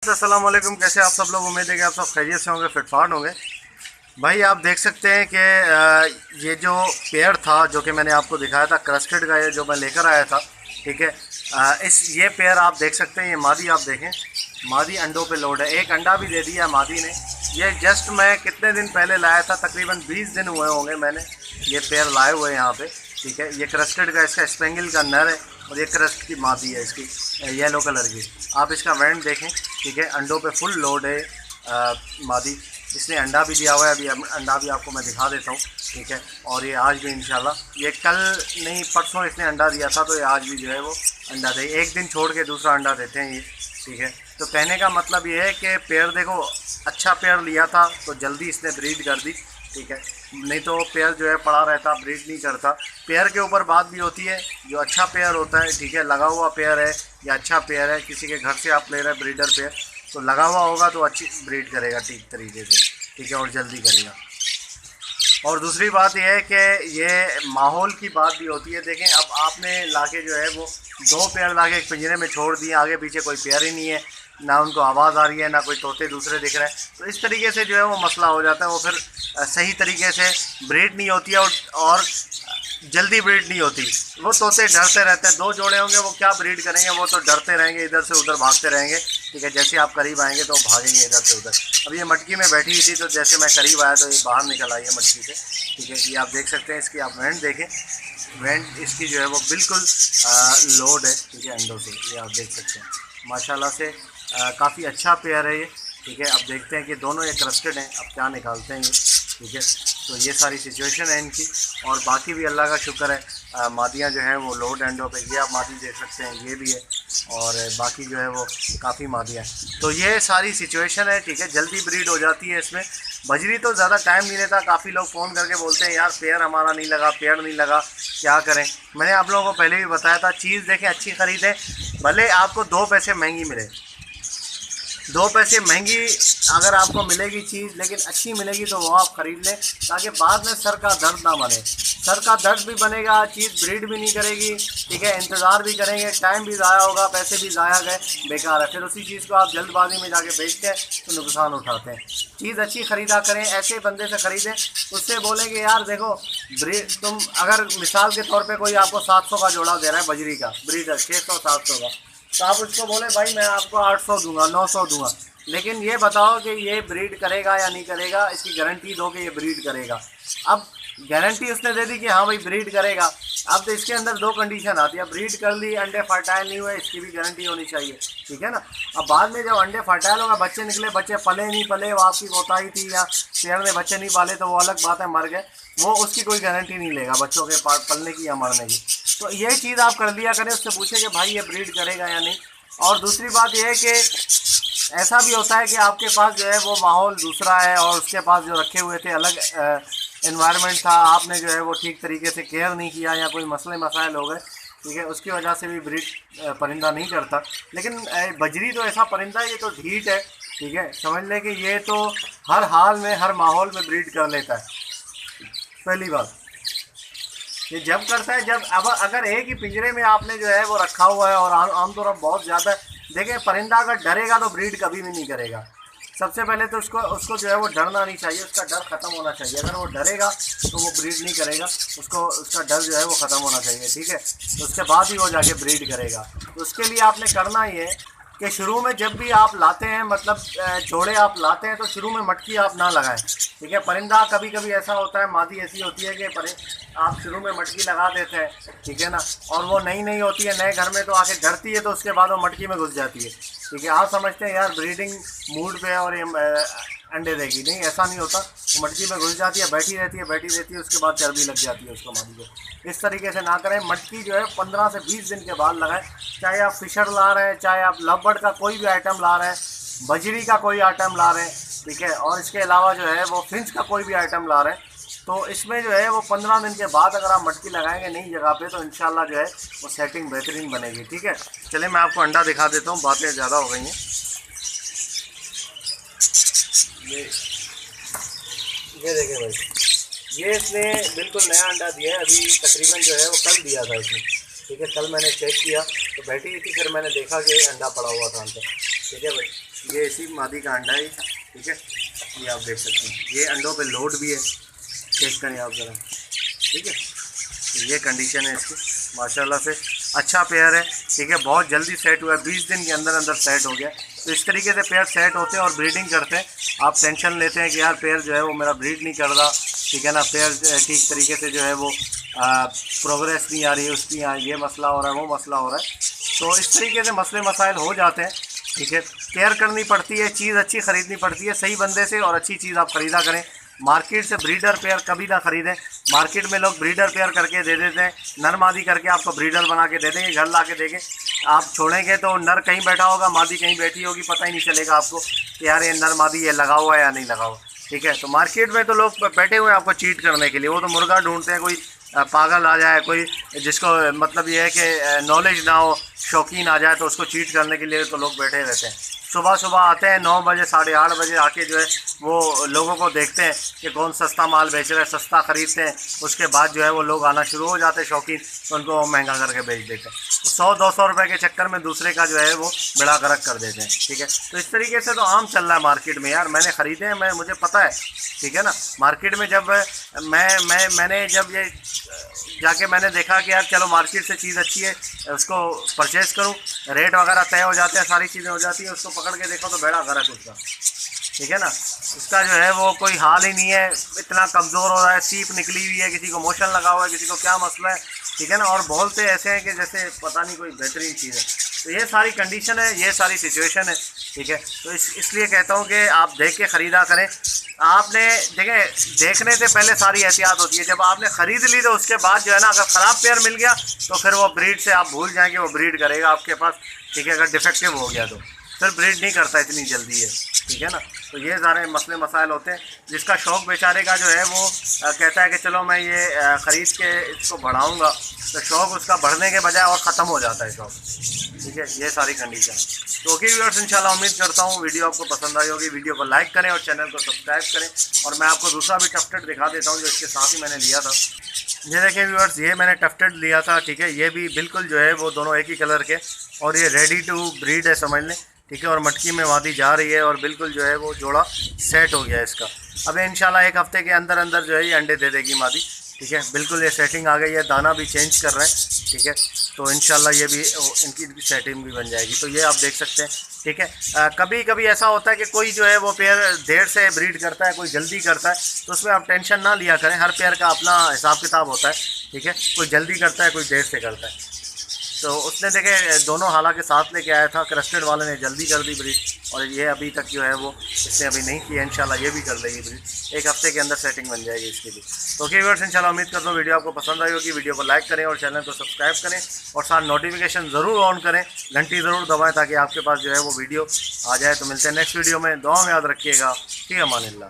अस्सलाम वालेकुम, कैसे आप सब लोग। उम्मीद है कि आप सब खैरियत से होंगे, फिटफाट होंगे। भाई आप देख सकते हैं कि ये जो पेड़ था जो कि मैंने आपको दिखाया था क्रस्टेड का, ये जो मैं लेकर आया था, ठीक है। ये पेड़ आप देख सकते हैं, ये मादी आप देखें, मादी अंडों पे लोड है। एक अंडा भी दे दिया मादी ने। ये जस्ट मैं कितने दिन पहले लाया था, तकरीबन 20 दिन हुए होंगे मैंने ये पेड़ लाए हुए यहाँ पे, ठीक है। ये क्रस्टेड का, इसका स्पेंगल का नर है और ये क्रस्ट की मादी है इसकी, येलो कलर की। आप इसका वेंट देखें, ठीक है, अंडों पे फुल लोड है। मादी इसने अंडा भी दिया हुआ है, अभी अंडा भी आपको मैं दिखा देता हूँ, ठीक है। और ये आज भी इंशाल्लाह, ये कल नहीं परसों इसने अंडा दिया था, तो ये आज भी जो है वो अंडा दे, एक दिन छोड़ के दूसरा अंडा देते हैं ये, ठीक है। तो कहने का मतलब ये है कि पेड़ देखो, अच्छा पेड़ लिया था तो जल्दी इसने ब्रीड कर दी, ठीक है। नहीं तो पेड़ जो है पड़ा रहता, ब्रीड नहीं करता। पेड़ के ऊपर बात भी होती है, जो अच्छा पेड़ होता है, ठीक है, लगा हुआ पेड़ है या अच्छा पेड़ है, किसी के घर से आप ले रहे हैं ब्रीडर पेड़, तो लगा हुआ होगा तो अच्छी ब्रीड करेगा ठीक तरीके से, ठीक है, और जल्दी करेगा। और दूसरी बात यह है कि ये माहौल की बात भी होती है। देखें, अब आपने लाके जो है वो 2 पेड़ लाके एक पिंजरे में छोड़ दिए, आगे पीछे कोई पेड़ ही नहीं है, ना उनको आवाज़ आ रही है, ना कोई तोते दूसरे दिख रहे हैं, तो इस तरीके से जो है वो मसला हो जाता है। वो फिर सही तरीके से ब्रीड नहीं होती है और जल्दी ब्रीड नहीं होती। वो तोते डरते रहते हैं, 2 जोड़े होंगे वो क्या ब्रीड करेंगे, वो तो डरते रहेंगे, इधर से उधर भागते रहेंगे, ठीक है। जैसे आप करीब आएंगे तो भागेंगे इधर से उधर। अब ये मटकी में बैठी हुई थी, तो जैसे मैं करीब आया तो ये बाहर निकल आई है मटकी से, ठीक है। ये आप देख सकते हैं, इसकी आप वेंट देखें, वेंट इसकी जो है वो बिल्कुल लोड है, ठीक है, अंडों से। ये आप देख सकते हैं माशाल्लाह से, काफ़ी अच्छा पेयर है ये, ठीक है। अब देखते हैं कि दोनों ये क्रस्टेड हैं, अब क्या निकालते हैं ये, ठीक है। तो ये सारी सिचुएशन है इनकी, और बाकी भी अल्लाह का शुक्र है, मादियाँ जो हैं वो लोड एंडों पे, ये आप मादी देख सकते हैं, ये भी है, और बाकी जो है वो काफ़ी मादियाँ हैं। तो ये सारी सिचुएशन है, ठीक है, जल्दी ब्रीड हो जाती है इसमें। बजरी तो ज़्यादा टाइम नहीं लेता। काफ़ी लोग फ़ोन करके बोलते हैं यार पेड़ हमारा नहीं लगा, पेड़ नहीं लगा, क्या करें। मैंने आप लोगों को पहले भी बताया था, चीज़ देखें अच्छी ख़रीदें, भले आपको 2 पैसे महंगी मिले, 2 पैसे महंगी अगर आपको मिलेगी चीज़, लेकिन अच्छी मिलेगी तो वो आप ख़रीद लें, ताकि बाद में सर का दर्द ना बने। सर का दर्द भी बनेगा, चीज़ ब्रीड भी नहीं करेगी, ठीक है, इंतज़ार भी करेंगे, टाइम भी ज़ाया होगा, पैसे भी ज़ाया गए, बेकार है। फिर उसी चीज़ को आप जल्दबाजी में जाके बेचते हैं तो नुकसान उठाते हैं। चीज़ अच्छी ख़रीदा करें, ऐसे बंदे से ख़रीदें, उससे बोलेंगे यार देखो ब्रीड, तुम अगर मिसाल के तौर पर कोई आपको 700 का जोड़ा दे रहा है बजरी का, ब्रीडर 600-700 का, तो आप उसको बोले भाई मैं आपको 800 दूंगा, 900 दूंगा, लेकिन ये बताओ कि ये ब्रीड करेगा या नहीं करेगा, इसकी गारंटी दो कि ये ब्रीड करेगा। अब गारंटी उसने दे दी कि हाँ भाई ब्रीड करेगा, अब तो इसके अंदर 2 कंडीशन आती है, ब्रीड कर ली, अंडे फर्टाइल नहीं हुए, इसकी भी गारंटी होनी चाहिए, ठीक है ना। अब बाद में जब अंडे फर्टाइल होगा, बच्चे निकले, बच्चे पले नहीं पले, वो आपकी कोताही थी, या पेड़ ने बच्चे नहीं पाले तो वो अलग बात है, मर गए, वो उसकी कोई गारंटी नहीं लेगा बच्चों के पलने की या मरने की। तो ये चीज़ आप कर लिया करें, उससे पूछे कि भाई ये ब्रीड करेगा या नहीं। और दूसरी बात यह है कि ऐसा भी होता है कि आपके पास जो है वो माहौल दूसरा है, और उसके पास जो रखे हुए थे अलग एनवायरनमेंट था, आपने जो है वो ठीक तरीके से केयर नहीं किया, या कोई मसले मसाइल हो गए, ठीक है, उसकी वजह से भी ब्रीड परिंदा नहीं करता। लेकिन बजरी तो ऐसा परिंदा है, ये तो ढीठ है, ठीक है, समझ लें कि ये तो हर हाल में हर माहौल में ब्रीड कर लेता है। पहली बात ये जब करता है जब, अब अगर एक ही पिंजरे में आपने जो है वो रखा हुआ है, और आमतौर पर बहुत ज़्यादा, देखें परिंदा अगर डरेगा तो ब्रीड कभी भी नहीं करेगा। सबसे पहले तो उसको जो है वो डरना नहीं चाहिए, उसका डर ख़त्म होना चाहिए। अगर वो डरेगा तो वो ब्रीड नहीं करेगा, उसको उसका डर जो है वो ख़त्म होना चाहिए, ठीक है। तो उसके बाद ही वो जाके ब्रीड करेगा। तो उसके लिए आपने करना ये है कि शुरू में जब भी आप लाते हैं, मतलब जोड़े आप लाते हैं, तो शुरू में मटकी आप ना लगाएं, ठीक है। परिंदा कभी कभी ऐसा होता है, मादी ऐसी होती है कि आप शुरू में मटकी लगा देते हैं, ठीक है ना, और वो नई होती है, नए घर में तो आके डरती है, तो उसके बाद वो मटकी में घुस जाती है, ठीक है। आप समझते हैं यार ब्रीडिंग मूड पे है और ये अंडे देगी, नहीं, ऐसा नहीं होता। वो मटकी में घुस जाती है, बैठी रहती है, उसके बाद चर्बी लग जाती है उसको, मादी को। इस तरीके से ना करें। मटकी जो है 15 से 20 दिन के बाद लगाएं, चाहे आप फिशर ला रहे हैं, चाहे आप लवबर्ड का कोई भी आइटम ला रहे हैं, बजरी का कोई आइटम ला रहे हैं, ठीक है, और इसके अलावा जो है वो फिंच का कोई भी आइटम ला रहे हैं, तो इसमें जो है वो 15 दिन के बाद अगर आप मटकी लगाएंगे नई जगह पे, तो इंशाल्लाह जो है वो सेटिंग बेहतरीन बनेगी, ठीक है। चलिए मैं आपको अंडा दिखा देता हूँ, बातें ज़्यादा हो गई हैं। ये देखें भाई, ये इसने बिल्कुल नया अंडा दिया है, अभी तकरीबन जो है वो कल दिया था इसने, ठीक है। कल मैंने चेक किया तो बैठी हुई थी, फिर मैंने देखा कि अंडा पड़ा हुआ था अंदर, ठीक है भाई। ये देसी मादी का अंडा है, ठीक है। ये आप देख सकते हैं, ये अंडों पे लोड भी है, चेक करें आप ज़रा, ठीक है। ये कंडीशन है इसकी, माशाल्लाह से अच्छा पेयर है, ठीक है। बहुत जल्दी सेट हुआ है, 20 दिन के अंदर अंदर सेट हो गया। तो इस तरीके से पेयर सेट होते हैं और ब्रीडिंग करते हैं। आप टेंशन लेते हैं कि यार पेयर जो है वो मेरा ब्रीड नहीं कर रहा, ठीक है ना, पेयर ठीक तरीके से जो है वो प्रोग्रेस नहीं आ रही है उसकी, यहाँ ये मसला हो रहा है, वो मसला हो रहा है। तो इस तरीके से मसले मसाइल हो जाते हैं, ठीक है। केयर करनी पड़ती है, चीज़ अच्छी ख़रीदनी पड़ती है सही बंदे से, और अच्छी चीज़ आप ख़रीदा करें। मार्केट से ब्रीडर पेयर कभी ना ख़रीदें। मार्केट में लोग ब्रीडर पेयर करके दे देते हैं, नर मादी करके आपको ब्रीडर बना के दे देंगे, घर ला के देंगे। आप छोड़ेंगे तो नर कहीं बैठा होगा, मादी कहीं बैठी होगी, पता ही नहीं चलेगा आपको कि यार ये नर मादी ये लगा हुआ है या नहीं लगा हुआ, ठीक है। तो मार्केट में तो लोग बैठे हुए हैं आपको चीट करने के लिए। वो तो मुर्गा ढूंढते हैं, कोई पागल आ जाए, कोई जिसको मतलब ये है कि नॉलेज ना हो, शौकीन आ जाए, तो उसको चीट करने के लिए तो लोग बैठे रहते हैं। सुबह सुबह आते हैं 9 बजे 8:30 बजे आके जो है वो लोगों को देखते हैं कि कौन सस्ता माल बेच रहा है, सस्ता ख़रीदते हैं। उसके बाद जो है वो लोग आना शुरू हो जाते हैं शौकीन, तो उनको महंगा करके बेच देते हैं। 100-200 रुपये के चक्कर में दूसरे का जो है वो बेड़ा गर्क कर देते हैं, ठीक है। तो इस तरीके से तो आम चल रहा है मार्केट में यार। मैंने ख़रीदे हैं, मुझे पता है, ठीक है ना। मार्केट में जब मैंने जब ये जाके मैंने देखा कि यार चलो मार्केट से चीज़ अच्छी है, उसको परचेज़ करूं, रेट वगैरह तय हो जाते हैं, सारी चीज़ें हो जाती हैं, उसको पकड़ के देखो तो बेड़ा गर्क उसका, ठीक है ना। उसका जो है वो कोई हाल ही नहीं है, इतना कमज़ोर हो रहा है, सीप निकली हुई है, किसी को मोशन लगा हुआ है, किसी को क्या मसला है, ठीक है ना। और बहुत से ऐसे हैं कि जैसे पता नहीं कोई बेहतरीन चीज़ है। तो ये सारी कंडीशन है, ये सारी सिचुएशन है, ठीक है। तो इसलिए कहता हूँ कि आप देख के ख़रीदा करें। आपने देखने से पहले सारी एहतियात होती है। जब आपने ख़रीद ली तो उसके बाद जो है ना, अगर ख़राब पेयर मिल गया तो फिर वो ब्रीड से आप भूल जाएंगे, वो ब्रीड करेगा आपके पास, ठीक है। अगर डिफेक्टिव हो गया तो फिर ब्रीड नहीं करता इतनी जल्दी है, ठीक है ना। तो ये सारे मसले मसाइल होते हैं। जिसका शौक़ बेचारे का जो है वो कहता है कि चलो मैं ये ख़रीद के इसको बढ़ाऊँगा, तो शौक़ उसका बढ़ने के बजाय और ख़त्म हो जाता है शौक़, ठीक है। ये सारी कंडीशन है। तो ओके व्यूअर्स, इंशाल्लाह उम्मीद करता हूँ वीडियो आपको पसंद आई होगी। वीडियो को लाइक करें और चैनल को सब्सक्राइब करें। और मैं आपको दूसरा भी टफ्टेड दिखा देता हूँ जो इसके साथ ही मैंने लिया था। ये देखें व्यूअर्स, ये मैंने टफ्टेड लिया था, ठीक है। ये भी बिल्कुल जो है वो दोनों एक ही कलर के, और ये रेडी टू ब्रीड है समझ लें, ठीक है। और मटकी में मादी जा रही है और बिल्कुल जो है वो जोड़ा सेट हो गया है इसका। अब इंशाल्लाह 1 हफ्ते के अंदर अंदर जो है ये अंडे दे देगी मादी, ठीक है। बिल्कुल ये सेटिंग आ गई है, दाना भी चेंज कर रहे हैं, ठीक है। तो इंशाल्लाह ये भी इनकी सेटिंग भी बन जाएगी। तो ये आप देख सकते हैं, ठीक है। कभी कभी ऐसा होता है कि कोई जो है वो पेयर देर से ब्रीड करता है, कोई जल्दी करता है, तो उसमें आप टेंशन ना लिया करें। हर पेयर का अपना हिसाब किताब होता है, ठीक है। कोई जल्दी करता है, कोई देर से करता है। तो उसने देखे दोनों हालांकि साथ लेके आया था। क्रस्टेड वाले ने जल्दी कर दी ब्रीड, और ये अभी तक जो है वो इसने अभी नहीं किया। इंशाल्लाह ये भी कर देगी ब्रीड, 1 हफ्ते के अंदर सेटिंग बन जाएगी इसकी भी। तो ओके व्यूअर्स, इंशाल्लाह उम्मीद करता हूँ वीडियो आपको पसंद आई होगी। वीडियो को लाइक करें और चैनल को सब्सक्राइब करें, और साथ नोटिफिकेशन ज़रूर ऑन करें, घंटी ज़रूर दबाएँ ताकि आपके पास जो है वो वीडियो आ जाए। तो मिलते हैं नेक्स्ट वीडियो में, दुआ में याद रखिएगा। ठीक है, अमानिल्लाह।